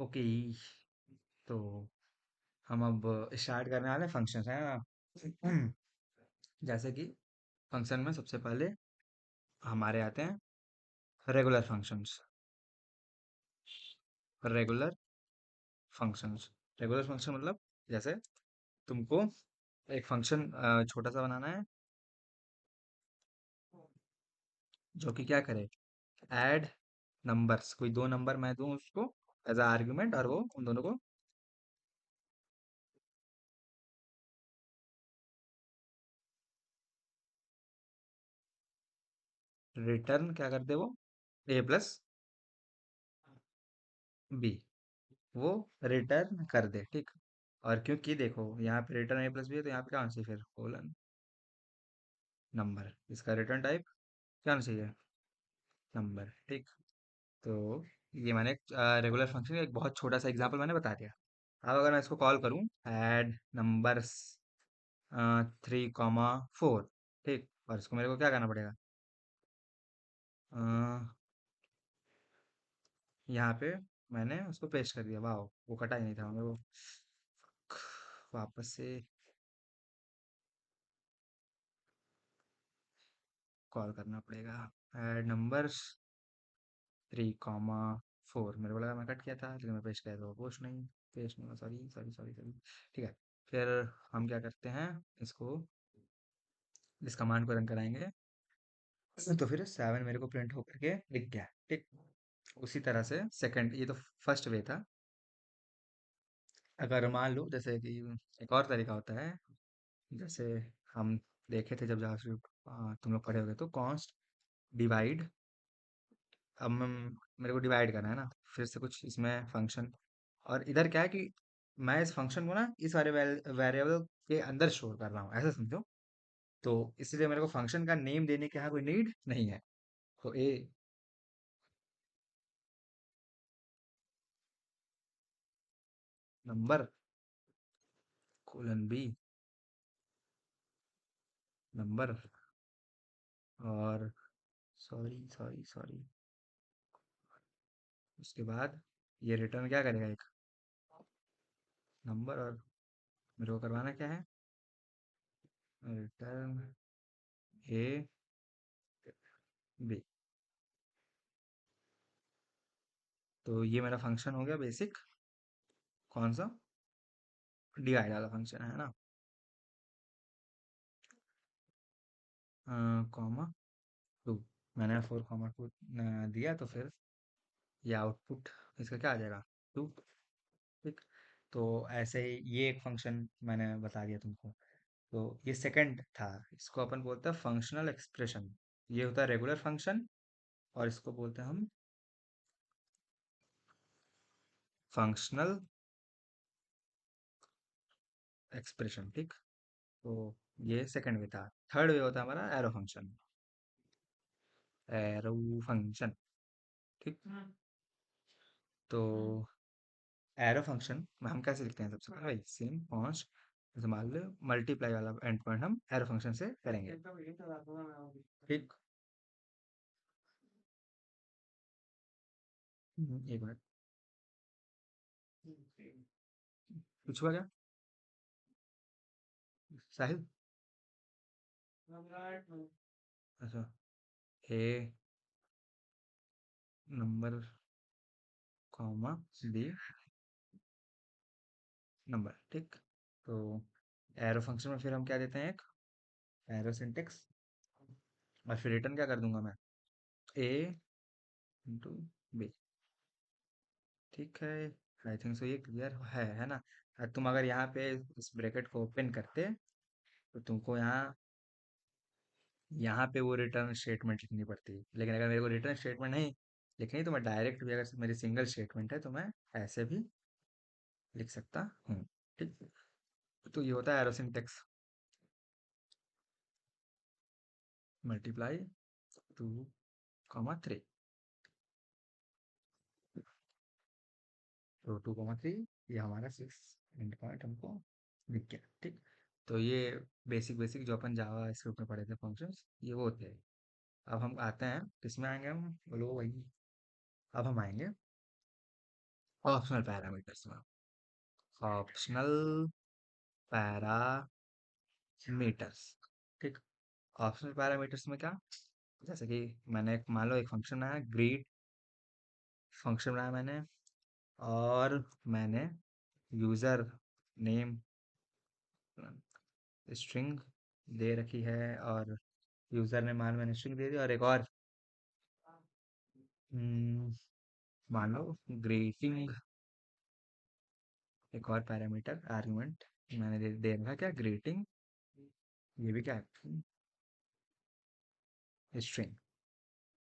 Okay. तो हम अब स्टार्ट करने वाले फंक्शंस है ना। जैसे कि फंक्शन में सबसे पहले हमारे आते हैं regular functions. Regular functions regular function मतलब जैसे तुमको एक फंक्शन छोटा सा बनाना है जो कि क्या करे, ऐड नंबर्स, कोई दो नंबर मैं दूं उसको एज अ आर्ग्यूमेंट और वो उन दोनों को रिटर्न क्या कर दे, वो ए प्लस बी, वो रिटर्न कर दे, ठीक। और क्योंकि देखो यहाँ पे रिटर्न ए प्लस बी है तो यहाँ पे क्या होना चाहिए फिर, कोलन नंबर, इसका रिटर्न टाइप क्या होना चाहिए, नंबर, ठीक। तो ये मैंने रेगुलर फंक्शन का एक बहुत छोटा सा एग्जांपल मैंने बता दिया। अब अगर मैं इसको कॉल करूँ, ऐड नंबर्स 3,4, ठीक, और इसको मेरे को क्या करना पड़ेगा, अ, यहाँ पे मैंने उसको पेस्ट कर दिया, वाह, वो कटा ही नहीं था मेरे को, वापस से कॉल करना पड़ेगा, ऐड नंबर्स 3,4, मेरे को लगा मैं कट किया था लेकिन मैं पेस्ट किया, तो पोस्ट नहीं, पेस्ट नहीं, सॉरी सॉरी सॉरी सॉरी, ठीक है। फिर हम क्या करते हैं, इसको, इस कमांड को रन कराएंगे, तो फिर 7 मेरे को प्रिंट होकर के दिख गया, ठीक। उसी तरह से सेकंड, ये तो फर्स्ट वे था। अगर मान लो जैसे कि एक और तरीका होता है, जैसे हम देखे थे जब जावास्क्रिप्ट तुम लोग पढ़े होगे, तो कॉन्स्ट डिवाइड, अब मेरे को डिवाइड करना है ना, फिर से कुछ इसमें फंक्शन, और इधर क्या है कि मैं इस फंक्शन को ना इस वाले वेरिएबल के अंदर स्टोर कर रहा हूँ, ऐसा समझो। तो इसलिए मेरे को फंक्शन का नेम देने की यहाँ कोई नीड नहीं है। तो ए नंबर कोलन बी नंबर, और सॉरी सॉरी सॉरी, उसके बाद ये रिटर्न क्या करेगा, एक नंबर, और मेरे को करवाना क्या है, रिटर्न ए बी। तो ये मेरा फंक्शन हो गया बेसिक, कौन सा, डिवाइड वाला फंक्शन है ना, कॉमा 2, मैंने 4,2 दिया, तो फिर ये आउटपुट इसका क्या आ जाएगा, 2, ठीक। तो ऐसे ही ये एक फंक्शन मैंने बता दिया तुमको। तो ये सेकंड था, इसको अपन बोलते हैं फंक्शनल एक्सप्रेशन। ये होता है रेगुलर फंक्शन, और इसको बोलते हैं हम फंक्शनल एक्सप्रेशन, ठीक। तो ये सेकंड वे था। थर्ड वे होता है हमारा एरो फंक्शन, एरो फंक्शन, ठीक। तो एरो फंक्शन में हम कैसे लिखते हैं, सबसे पहले भाई सेम कॉन्स्ट, जैसे मान लो मल्टीप्लाई वाला एंड पॉइंट हम एरो फंक्शन से करेंगे, ठीक। एक मिनट, कुछ हुआ क्या, साहिल, अच्छा, ए नंबर कॉमा बी नंबर, ठीक। तो एरो फंक्शन में फिर हम क्या देते हैं, एक एरो सिंटेक्स, और फिर रिटर्न क्या कर दूंगा मैं, ए इंटू बी, ठीक है। आई थिंक सो ये क्लियर है ना। तुम अगर यहाँ पे इस ब्रैकेट को ओपन करते तो तुमको यहाँ यहाँ पे वो रिटर्न स्टेटमेंट लिखनी पड़ती है, लेकिन अगर मेरे को रिटर्न स्टेटमेंट नहीं लिखनी तो मैं डायरेक्ट भी, अगर मेरी सिंगल स्टेटमेंट है तो मैं ऐसे भी लिख सकता हूँ, ठीक। तो ये होता है एरो सिंटेक्स, मल्टीप्लाई 2,3, तो 2,3, ये हमारा 6 एंड पॉइंट हमको दिख गया, ठीक। तो ये बेसिक बेसिक जो अपन जावा स्क्रिप्ट में पढ़े थे फंक्शंस, ये वो थे। अब हम आते हैं, किसमें आएंगे हम, बोलो वही। अब हम आएंगे ऑप्शनल पैरामीटर्स में, ऑप्शनल पैरामीटर्स, ठीक। ऑप्शनल पैरामीटर्स में क्या, जैसे कि मैंने मान लो एक फंक्शन बनाया ग्रीट, फंक्शन बनाया मैंने, और मैंने यूजर नेम स्ट्रिंग दे रखी है, और यूजर ने मान मैंने स्ट्रिंग दे दी, और एक और हम्म, मान लो ग्रीटिंग, एक और पैरामीटर आर्गुमेंट मैंने दे रखा क्या, ग्रीटिंग, ये भी क्या है, स्ट्रिंग,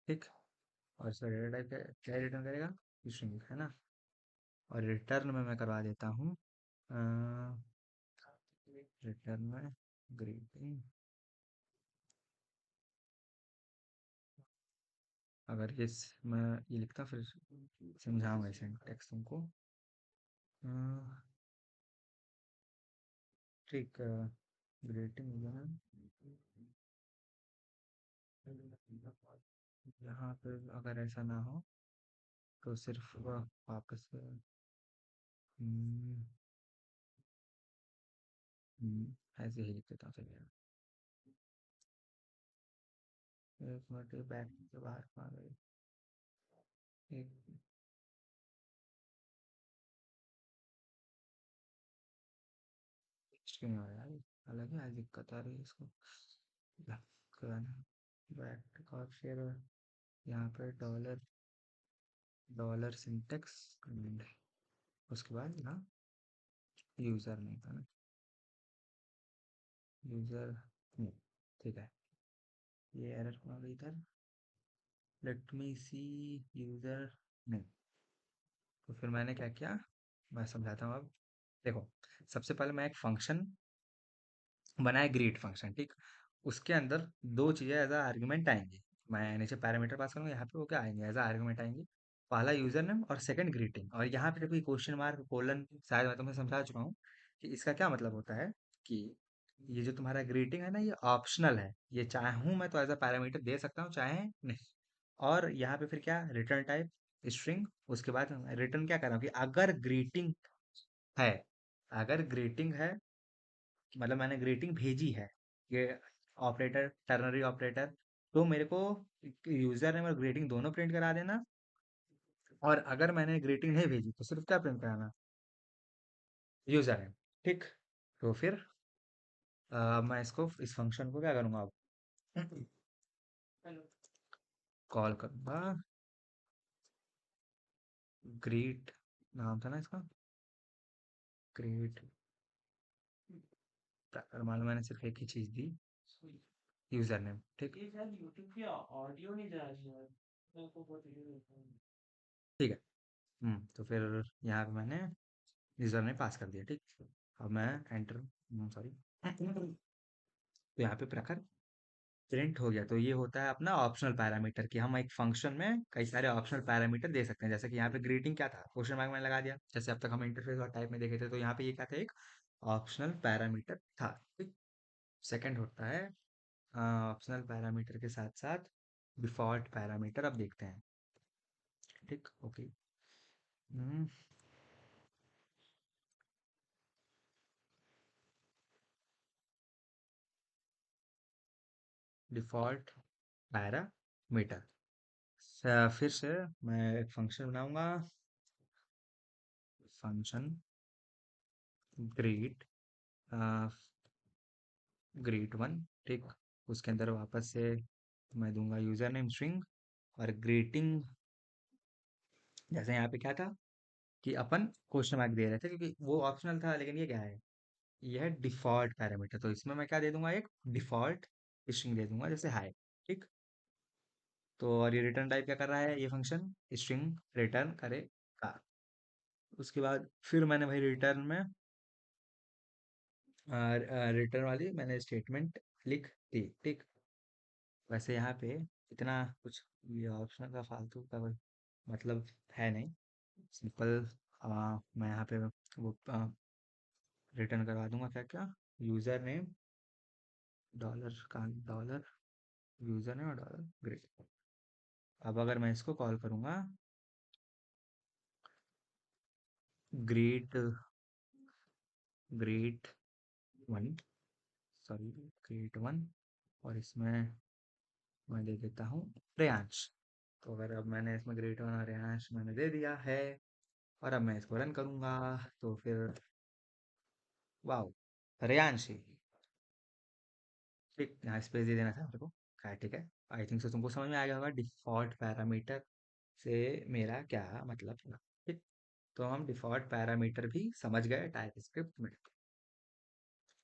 ठीक। और इसका डेटा टाइप क्या रिटर्न करेगा, स्ट्रिंग, है ना। और रिटर्न में मैं करवा देता हूँ, रिटर्न में ग्रीटिंग, अगर मैं ये लिखता फिर समझाऊंगा इसे टेक्स्ट तुमको, ठीक। ग्रीटिंग यहाँ पे अगर ऐसा ना हो तो सिर्फ वापस हम्म, ऐसे ही लिख देता हूँ, चलिए। एक मिनट, बैक से बाहर आ गए, एक क्यों नहीं हो रहा यार, अलग है, आज दिक्कत आ रही है इसको, कराना बैक, और फिर यहाँ पे डॉलर, डॉलर सिंटेक्स, उसके बाद ना यूज़र नहीं था ना, यूज़र नहीं, ठीक है। ये एरर कहाँ गई इधर, लेट मी सी, यूज़र नहीं। तो फिर मैंने क्या किया, मैं समझाता हूँ अब, देखो। सबसे पहले मैं एक फंक्शन बनाया, ग्रीट फंक्शन, ठीक। उसके अंदर दो चीज़ें एज आ आर्गुमेंट आएंगी, मैं नीचे पैरामीटर पास करूँगा, यहाँ पे वो क्या आएंगे, एज आ आर्गुमेंट आएंगे। पहला यूजर नेम और सेकंड ग्रीटिंग, और यहाँ पे कोई क्वेश्चन मार्क कोलन, शायद मैं तुम्हें समझा चुका हूँ कि इसका क्या मतलब होता है, कि ये जो तुम्हारा ग्रीटिंग है ना, ये ऑप्शनल है, ये चाहूँ मैं तो एज अ पैरामीटर दे सकता हूँ, चाहे नहीं। और यहाँ पे फिर क्या, रिटर्न टाइप स्ट्रिंग, उसके बाद रिटर्न क्या कर रहा हूँ कि अगर ग्रीटिंग है, अगर ग्रीटिंग है, मतलब मैंने ग्रीटिंग भेजी है, ये ऑपरेटर, टर्नरी ऑपरेटर, तो मेरे को यूजर नेम और ग्रीटिंग दोनों प्रिंट करा देना। और अगर मैंने ग्रीटिंग नहीं भेजी तो सिर्फ क्या प्रिंट कराना, यूजर नेम, ठीक। तो फिर मैं इसको, इस फंक्शन को क्या करूंगा अब, कॉल करूंगा, ग्रीट नाम था ना इसका, ग्रीट, मान लो मैंने सिर्फ एक ही चीज दी, यूजर नेम, ठीक। ठीक है। तो फिर यहाँ पे मैंने यूजर ने पास कर दिया, ठीक। अब मैं एंटर, सॉरी, तो यहाँ पे प्रखर प्रिंट हो गया। तो ये होता है अपना ऑप्शनल पैरामीटर, कि हम एक फंक्शन में कई सारे ऑप्शनल पैरामीटर दे सकते हैं, जैसे कि यहाँ पे ग्रीटिंग क्या था, क्वेश्चन मार्क मैंने लगा दिया, जैसे अब तक हम इंटरफेस और टाइप में देखे थे, तो यहाँ पे ये क्या था, एक ऑप्शनल पैरामीटर था, ठीक। सेकंड होता है ऑप्शनल पैरामीटर के साथ साथ डिफॉल्ट पैरामीटर, अब देखते हैं, ठीक, ओके। डिफॉल्ट पैरामीटर, फिर से मैं एक फंक्शन बनाऊंगा, फंक्शन ग्रीट, ग्रीट वन, ठीक। उसके अंदर वापस से मैं दूंगा यूजर नेम स्ट्रिंग, और ग्रीटिंग, जैसे यहाँ पे क्या था कि अपन क्वेश्चन मार्क दे रहे थे क्योंकि वो ऑप्शनल था, लेकिन ये क्या है, ये है डिफॉल्ट पैरामीटर, तो इसमें मैं क्या दे दूंगा, एक डिफॉल्ट स्ट्रिंग दे दूंगा, जैसे हाय, ठीक। तो और ये रिटर्न टाइप क्या कर रहा है, ये फंक्शन स्ट्रिंग रिटर्न करेगा। उसके बाद फिर मैंने भाई रिटर्न में रिटर्न वाली मैंने स्टेटमेंट लिख दी, ठीक। वैसे यहाँ पे इतना कुछ ये ऑप्शनल का फालतू का कोई मतलब है नहीं, सिंपल। मैं यहाँ पे वो रिटर्न करवा दूंगा, क्या क्या, यूजर नेम, डॉलर का डॉलर, यूजर नेम और डॉलर ग्रेट। अब अगर मैं इसको कॉल करूंगा, great great one, sorry, great one. और इसमें मैं दे देता हूँ रेयांश। तो अगर अब मैंने इसमें ग्रेट वन और रेयांश मैंने दे दिया है, और अब मैं इसको रन करूंगा, तो फिर वाओ, रेयांश ही। ठीक, यहाँ स्पेस दे देना था मेरे को। क्या, ठीक है। आई थिंक सो तुमको समझ में आ गया होगा डिफॉल्ट पैरामीटर से मेरा क्या मतलब था। ठीक, तो हम डिफॉल्ट पैरामीटर भी समझ गए टाइप स्क्रिप्ट में।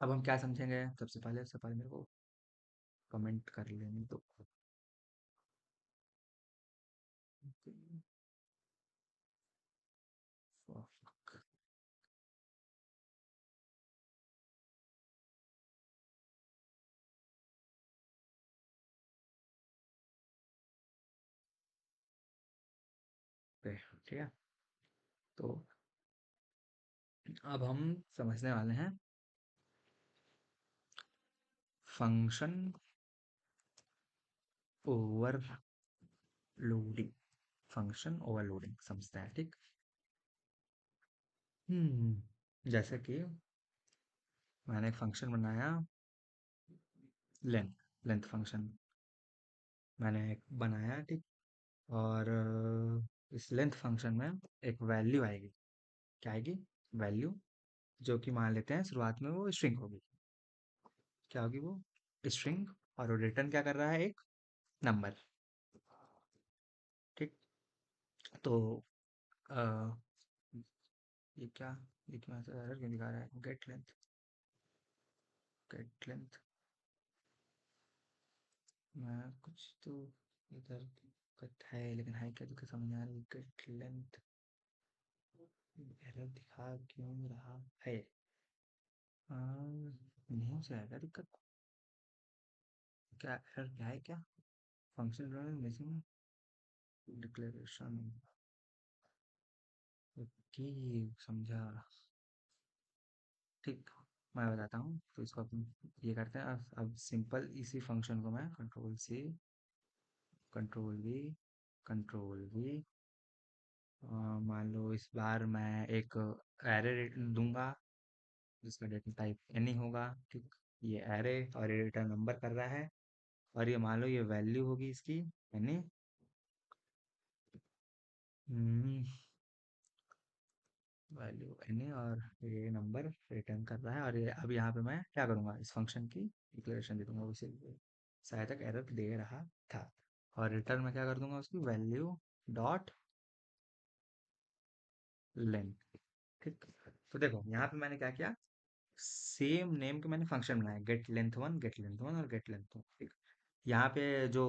अब हम क्या समझेंगे, सबसे पहले मेरे को कमेंट कर लेने दो। ठीक है, तो अब हम समझने वाले हैं फंक्शन ओवरलोडिंग। फंक्शन ओवरलोडिंग समझते हैं, ठीक। जैसे कि मैंने एक फंक्शन बनाया, लेंथ लेंथ फंक्शन मैंने एक बनाया, ठीक। और इस लेंथ फंक्शन में एक वैल्यू आएगी। क्या आएगी? वैल्यू, जो कि मान लेते हैं शुरुआत में वो स्ट्रिंग होगी। क्या होगी वो? स्ट्रिंग। और वो रिटर्न क्या कर रहा है? एक नंबर, ठीक। तो अ, ये क्या, ये क्यों ऐसा एरर क्यों दिखा रहा है? गेट लेंथ मैं कुछ तो इधर दिक्कत है, लेकिन है क्या दिक्कत समझ नहीं आ रही। गेट लेंथ एरर दिखा क्यों रहा है? नहीं से आएगा दिक्कत। क्या एरर, क्या है क्या? Function missing declaration. ओके, समझा। ठीक, मैं बताता हूँ। तो इसको अपन ये करते हैं। अब सिंपल इसी फंक्शन को मैं control C, control V, control V, मान लो इस बार मैं एक एरे दूंगा जिसका डेटा टाइप एनी होगा, ठीक। ये एरे और ये रिटर्न नंबर कर रहा है। और ये मान लो ये वैल्यू होगी इसकी एनी, वैल्यू एनी, और ये नंबर रिटर्न कर रहा है। और ये अब यहाँ पे मैं क्या करूँगा, इस फंक्शन की डिक्लेरेशन दे दूंगा उसे, शायद तक एरर दे रहा था। और रिटर्न में क्या कर दूंगा, उसकी वैल्यू डॉट लेंथ, ठीक। तो देखो यहाँ पे मैंने क्या किया, सेम नेम के मैंने फंक्शन बनाया, get length one, get length one और गेट लेंथ वन, ठीक। यहाँ पे जो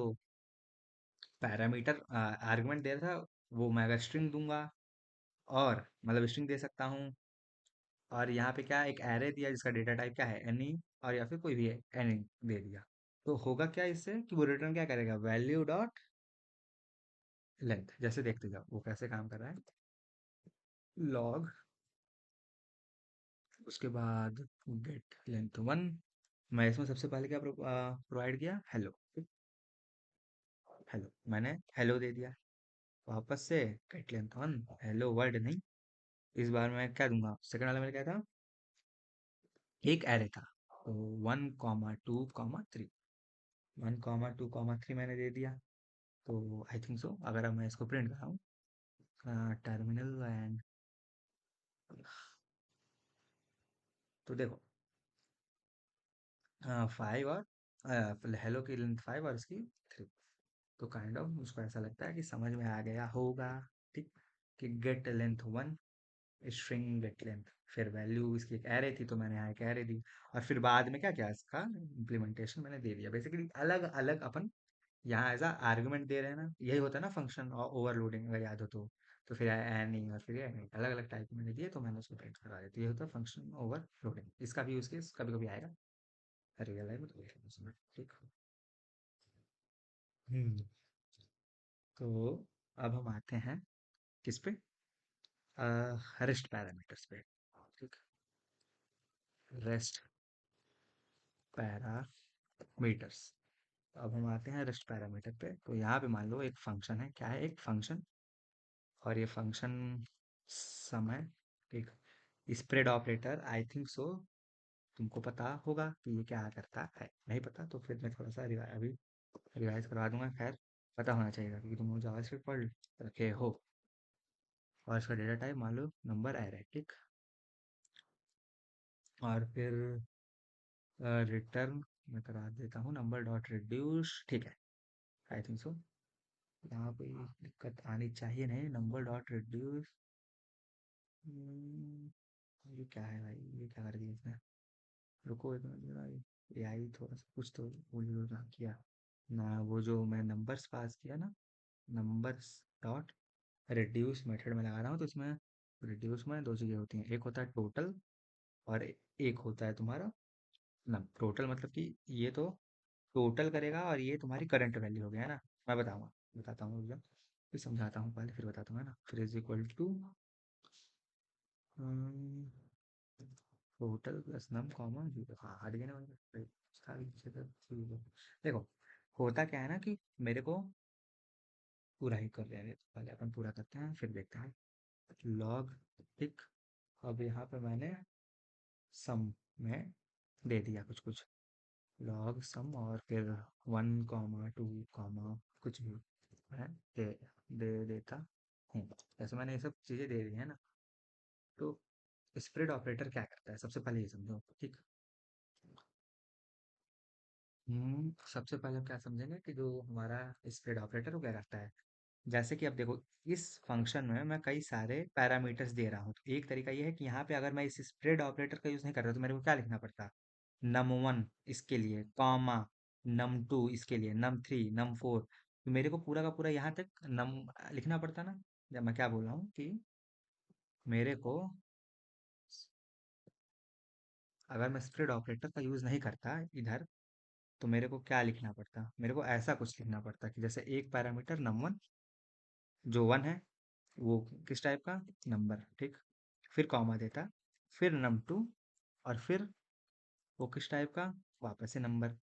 पैरामीटर आर्गुमेंट दे रहा था, वो मैं अगर स्ट्रिंग दूंगा, और मतलब स्ट्रिंग दे सकता हूँ। और यहाँ पे क्या, एक एरे दिया जिसका डेटा टाइप क्या है, एनी, और या फिर कोई भी है, एनी दे दिया। तो होगा क्या इससे कि वो रिटर्न क्या करेगा, वैल्यू डॉट लेंथ। जैसे देखते जाओ वो कैसे काम कर रहा है। लॉग, उसके बाद गेट लेंथ वन, मैं इसमें सबसे पहले क्या प्रोवाइड किया, हेलो, हेलो, मैंने हेलो दे दिया। वापस से get length one, hello word नहीं, इस बार मैं क्या दूंगा, सेकंड वाला मेरा क्या था, एक एरे था। तो 1, 2, 3, 1, 2, 3 मैंने दे दिया। तो आई थिंक सो अगर अब मैं इसको प्रिंट कराऊँ, टर्मिनल एंड, तो देखो 5 और हेलो की लेंथ 5 और इसकी 3। तो काइंड ऑफ उसको ऐसा लगता है कि समझ में आ गया होगा, ठीक, कि get length one, string get length, फिर वैल्यू इसकी एक एरे थी तो मैंने यहाँ एक एरे दी। और फिर बाद में क्या किया, इसका इम्प्लीमेंटेशन मैंने दे दिया। बेसिकली अलग अलग अपन यहाँ एज आर्गुमेंट दे रहे हैं ना, यही होता है ना फंक्शन ओवरलोडिंग, अगर याद हो तो। तो फिर एनी और फिर एनी अलग अलग टाइप मैंने दिए, तो मैंने उसको प्रिंट करवा दिया। तो ये होता है फंक्शन ओवरलोडिंग। इसका भी यूज केस कभी कभी आएगा रियल लाइफ में, तो देख लेना उसमें, ठीक। हम्म तो अब हम आते हैं किस पे, रेस्ट पैरामीटर्स पे, ठीक। Rest parameters. अब हम आते हैं रेस्ट पैरामीटर पे। तो यहाँ पे मान लो एक फंक्शन है, क्या है, एक फंक्शन। और ये फंक्शन समय, ठीक। Spread operator I think so तुमको पता होगा कि ये क्या करता है। नहीं पता तो फिर मैं थोड़ा सा अभी रिवाइज करवा दूंगा। खैर पता होना चाहिए क्योंकि तुम जावास्क्रिप्ट पढ़ रखे हो। और इसका डेटा टाइप मान लो नंबर एरे, ठीक। और फिर रिटर्न मैं करा देता हूँ नंबर डॉट रिड्यूस, ठीक है। आई थिंक सो यहाँ कोई दिक्कत आनी चाहिए नहीं। नंबर डॉट रिड्यूस, ये क्या है भाई, ये क्या कर दिया इसने। रुको एक मिनट जरा, ये आई थोड़ा सा कुछ तो भूल ना किया ना। वो जो मैं नंबर्स पास किया ना, नंबर्स डॉट रिड्यूस मेथड में लगा रहा हूँ, तो इसमें रिड्यूस में दो चीज़ें होती हैं। एक होता है टोटल और एक होता है तुम्हारा नम। टोटल मतलब कि ये तो टोटल करेगा और ये तुम्हारी करंट वैल्यू हो गया है ना। मैं बताऊंगा, बताता हूँ एकदम, फिर समझाता हूँ, पहले फिर बताता हूँ, है ना। फिर is equal to total plus num comma zero. हाँ हट गया ना सारी जगह zero। देखो होता क्या है ना कि मेरे को पूरा ही कर लेने दो, पहले अपन पूरा करते हैं फिर देखते हैं। लॉग, ठीक। अब यहाँ पे मैंने सम में दे दिया कुछ कुछ, लॉग सम, और फिर 1 कॉमा 2 कॉमा कुछ भी मैं दे देता हूँ। जैसे मैंने ये सब चीज़ें दे दी है ना। तो स्प्रेड ऑपरेटर क्या करता है सबसे पहले ये समझो, ठीक। सबसे पहले हम क्या समझेंगे कि जो हमारा स्प्रेड ऑपरेटर वो क्या करता है। जैसे कि अब देखो, इस फंक्शन में मैं कई सारे पैरामीटर्स दे रहा हूँ। तो एक तरीका ये है कि यहाँ पे अगर मैं इस स्प्रेड ऑपरेटर का यूज़ नहीं कर रहा तो मेरे को क्या लिखना पड़ता। num1 इसके लिए, कॉमा num2 इसके लिए, num3 num4। तो मेरे को पूरा का पूरा यहाँ तक नम लिखना पड़ता ना। जब मैं क्या बोल रहा हूँ कि मेरे को अगर मैं स्प्रेड ऑपरेटर का यूज़ नहीं करता इधर, तो मेरे को क्या लिखना पड़ता। मेरे को ऐसा कुछ लिखना पड़ता कि जैसे एक पैरामीटर num1 जो 1 है, वो किस टाइप का, नंबर, ठीक। फिर कॉमा देता, फिर num2, और फिर वो किस टाइप का, वापस से नंबर।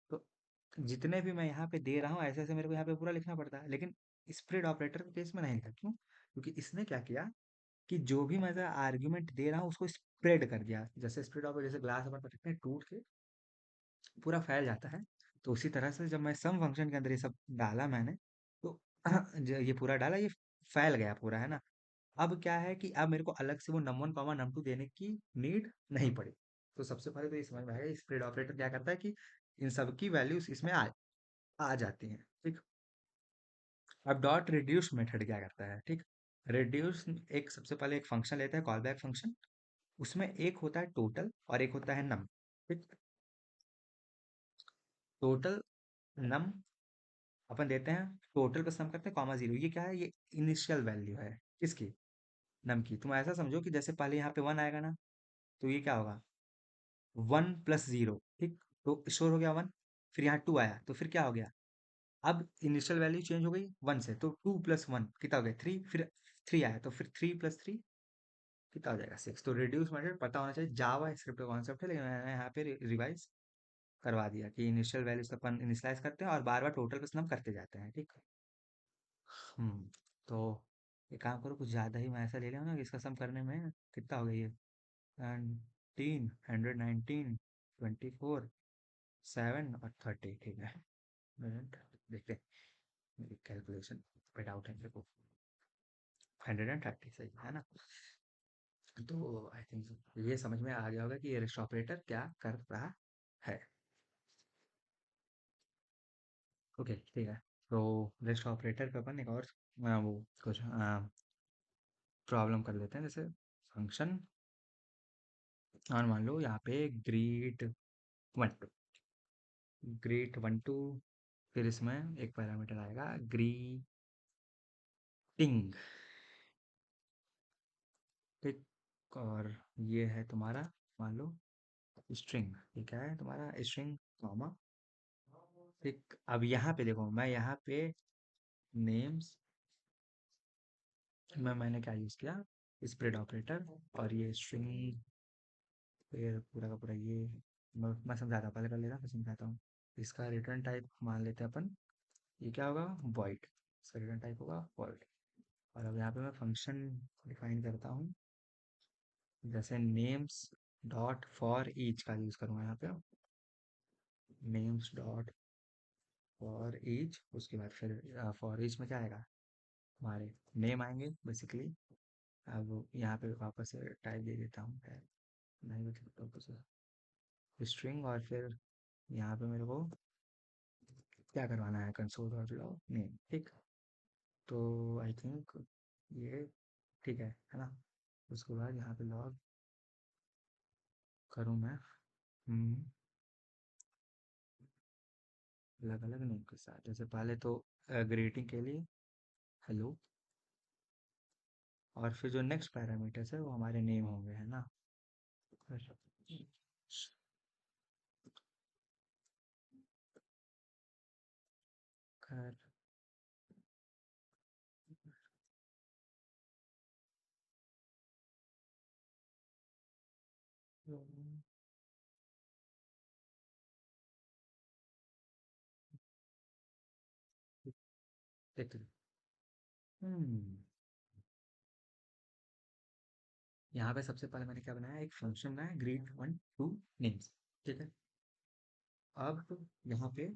तो जितने भी मैं यहाँ पे दे रहा हूँ ऐसे ऐसे मेरे को यहाँ पे पूरा लिखना पड़ता है। लेकिन स्प्रेड ऑपरेटर के केस में नहीं लिखा, क्यों? क्योंकि इसने क्या किया कि जो भी मैं आर्ग्यूमेंट दे रहा हूँ उसको स्प्रेड कर दिया। जैसे स्प्रेड ऑपरेटर, जैसे ग्लास अपन पकड़ते हैं टूट के पूरा फैल जाता है। तो उसी तरह से जब मैं सम फंक्शन के अंदर ये सब डाला मैंने, तो ये पूरा डाला, ये फैल गया पूरा, है ना। अब क्या है कि अब मेरे को अलग से वो num1 कॉमा num2 देने की नीड नहीं पड़ी। तो सबसे पहले तो ये समझ में आएगा स्प्रेड ऑपरेटर क्या करता है कि इन सब की वैल्यूज इसमें आ जाती हैं, ठीक। अब डॉट रिड्यूस मेथड क्या करता है, ठीक। रिड्यूस एक सबसे पहले एक फंक्शन लेता है, कॉल बैक फंक्शन। उसमें एक होता है टोटल और एक होता है नम, ठीक। टोटल नम अपन देते हैं, टोटल का सम करते हैं, कॉमा जीरो। ये क्या है, ये इनिशियल वैल्यू है किसकी, नम की। तुम ऐसा समझो कि जैसे पहले यहाँ पे 1 आएगा ना, तो ये क्या होगा, 1 + 0, ठीक। तो स्टोर हो गया 1। फिर यहाँ 2 आया तो फिर क्या हो गया, अब इनिशियल वैल्यू चेंज हो गई 1 से, तो 2 + 1 कितना हो गया 3। फिर 3 आया तो फिर 3 + 3 कितना हो जाएगा 6। तो रिड्यूस मेथड पता होना चाहिए, जावा स्क्रिप्ट का कॉन्सेप्ट है, लेकिन मैंने यहाँ पे रिवाइज करवा दिया कि इनिशियल वैल्यूज अपन इनिशियलाइज करते हैं और बार बार टोटल का सम करते जाते हैं, ठीक। तो एक काम करो, कुछ ज़्यादा ही मैं ऐसा ले लिया ना कि इसका सम करने में कितना हो गया ये, 119, 24, 7 और 30, ठीक है। मिनट देखते हैं, मेरी कैलकुलेशन पे डाउट है मेरे को। 130 सही है ना। तो आई थिंक ये समझ में आ गया होगा कि ये रेस्ट ऑपरेटर क्या कर रहा है। ओके ठीक है। तो रेस्ट ऑपरेटर पे अपन एक और वो कुछ प्रॉब्लम कर लेते हैं। जैसे फंक्शन, और मान लो यहाँ पे ग्रीट 1 2, फिर इसमें एक पैरामीटर आएगा ग्रीटिंग, ठीक। और ये है तुम्हारा मान लो स्ट्रिंग, ये क्या है तुम्हारा स्ट्रिंग, कॉमा, ठीक। अब यहाँ पे देखो, मैं यहाँ पे नेम्स में मैंने क्या यूज़ किया, स्प्रेड ऑपरेटर। और ये स्ट्रिंग, फिर पूरा का पूरा ये मैं समझाता हूँ, पहले कर लेता फिर समझाता हूँ। इसका रिटर्न टाइप मान लेते हैं अपन, ये क्या होगा, वॉइड। इसका रिटर्न टाइप होगा वॉइड। और अब यहाँ पे मैं फंक्शन डिफाइन करता हूँ, जैसे नेम्स डॉट फॉर ईच का यूज करूंगा यहाँ पे, नेम्स डॉट फॉर ईच, उसके बाद फिर फॉर ईच में क्या आएगा, हमारे नेम आएंगे बेसिकली। अब यहाँ पे वापस से टाइप दे देता हूँ, नहीं स्ट्रिंग, और फिर यहाँ पे मेरे को क्या करवाना है, कंसोल डॉट लॉग नेम, ठीक। तो आई थिंक ये ठीक है ना। उसके बाद यहाँ पे लॉग करूँ मैं, अलग अलग नेम के साथ, जैसे पहले तो ग्रीटिंग के लिए हेलो, और फिर जो नेक्स्ट पैरामीटर्स है वो हमारे नेम होंगे, है ना। फिर खैर, देखते हैं। हम्म यहाँ पे सबसे पहले मैंने क्या बनाया, एक फंक्शन बनाया, ग्रीट वन टू नेम्स, ठीक है। अब यहाँ पे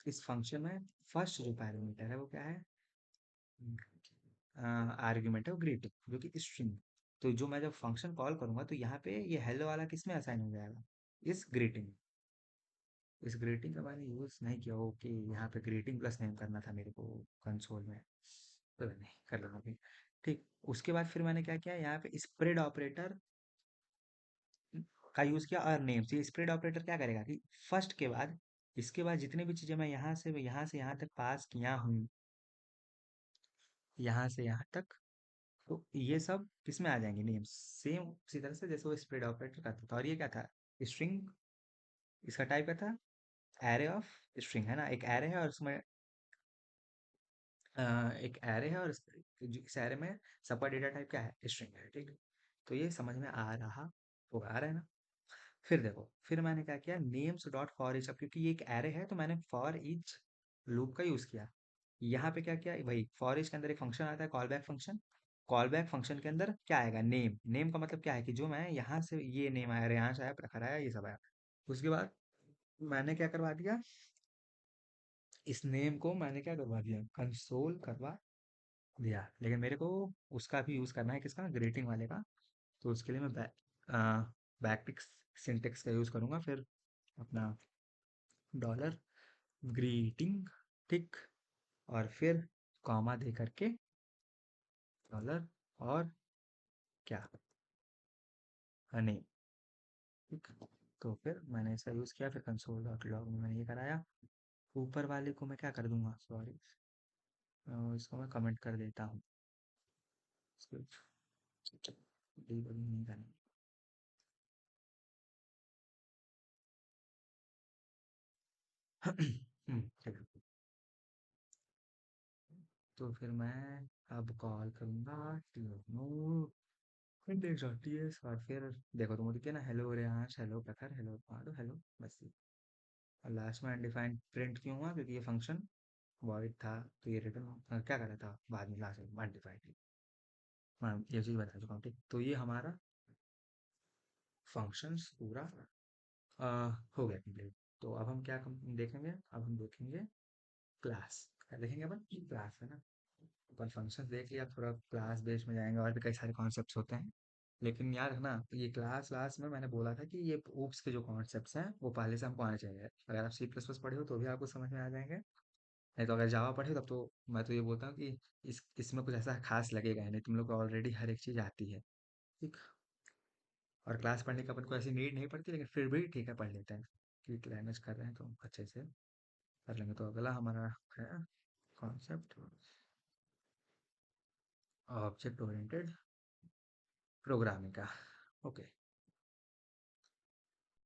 इस फंक्शन में फर्स्ट जो पैरामीटर है वो क्या है, आर्ग्यूमेंट है वो ग्रीटिंग, जो कि स्ट्रिंग। तो जो मैं जब फंक्शन कॉल करूंगा तो यहाँ पे ये हेलो वाला किस में असाइन हो जाएगा, इस ग्रीटिंग। इस ग्रीटिंग का मैंने यूज नहीं किया, ओके, यहाँ पे ग्रीटिंग प्लस नेम करना था मेरे को कंसोल में, तो नहीं कर लूंगा अभी, ठीक। उसके बाद फिर मैंने क्या किया, यहाँ पे स्प्रेड ऑपरेटर का यूज किया, और नेम से स्प्रेड ऑपरेटर क्या करेगा कि फर्स्ट के बाद, इसके बाद जितने भी चीजें मैं यहाँ तक पास किया हूँ, यहाँ से यहाँ तक, तो ये सब किसमें आ जाएंगे, नेम्स, सेम उसी तरह से जैसे वो स्प्रेड ऑपरेटर करता था। और ये क्या था, स्ट्रिंग, इसका टाइप क्या था, एरे ऑफ स्ट्रिंग, है ना। एक एरे है और उसमें एक एरे है, और इस एरे में सबका डेटा टाइप क्या है, स्ट्रिंग है, ठीक। तो ये समझ में आ रहा होगा, आ रहा है ना। फिर देखो, फिर मैंने क्या किया, नेम्स डॉट फॉर ईच, अब क्योंकि ये एक एरे है तो मैंने फॉर ईच लूप का यूज किया। यहाँ पे क्या किया, वही फॉर ईच के अंदर एक फंक्शन आता है call back function. Call back function के अंदर क्या आएगा, नेम। नेम का मतलब क्या है कि जो मैं यहाँ से ये नेम आया, रेयांश आया, प्रखर आया, ये सब आया। उसके बाद मैंने क्या करवा दिया, इस नेम को मैंने क्या करवा दिया, कंसोल करवा दिया। लेकिन मेरे को उसका भी यूज करना है, किसका, ग्रीटिंग वाले का। तो उसके लिए मैं बैकटिक सिंटेक्स का यूज करूंगा, फिर अपना डॉलर ग्रीटिंग, ठीक, और फिर कॉमा दे करके डॉलर, और क्या, हनी, ठीक। तो फिर मैंने इसका यूज किया, फिर कंसोल डॉट लॉग में मैंने ये कराया। ऊपर वाले को मैं क्या कर दूंगा, सॉरी, इसको मैं कमेंट कर देता हूँ, इसको डिबगिंग नहीं करनी। ठीक है। तो फिर मैं अब कॉल करूंगा index.ts, और फिर देखो तुम दिखे ना, हेलो रेहांश, हेलो प्रखर, हेलो पारो, हेलो, बस ये। और लास्ट में अनडिफाइंड प्रिंट क्यों हुआ, क्योंकि ये फंक्शन वॉइड था, तो ये रिटर्न क्या कर रहा था बाद में, लास्ट में अनडिफाइंड। हाँ, ये चीज़ बता चुका हूँ, ठीक। तो ये हमारा फंक्शंस पूरा अ, हो गया कंप्लीट। तो अब हम क्या देखेंगे, अब हम देखेंगे क्लास। क्या देखेंगे अपन, क्लास, है ना। अपन फंक्शंस देख लिया, थोड़ा क्लास बेस में जाएंगे, और भी कई सारे कॉन्सेप्ट्स होते हैं। लेकिन याद रखना, ये क्लास क्लास में मैंने बोला था कि ये ओप्स के जो कॉन्सेप्ट्स हैं वो पहले से हमको आने चाहिए। अगर आप सी प्लस प्लस पढ़े हो तो भी आपको समझ में आ जाएंगे, नहीं तो अगर जावा पढ़े हो तब तो मैं तो ये बोलता हूँ कि इसमें कुछ ऐसा खास लगेगा ही नहीं, तुम लोग को ऑलरेडी हर एक चीज़ आती है, ठीक। और क्लास पढ़ने का अपन को ऐसी नीड नहीं पड़ती, लेकिन फिर भी ठीक है, पढ़ लेते हैं, क्योंकि लैंग्वेज कर रहे हैं तो अच्छे से कर लेंगे। तो अगला हमारा है कॉन्सेप्ट, ऑब्जेक्ट ओरिएंटेड प्रोग्रामिंग का, ओके।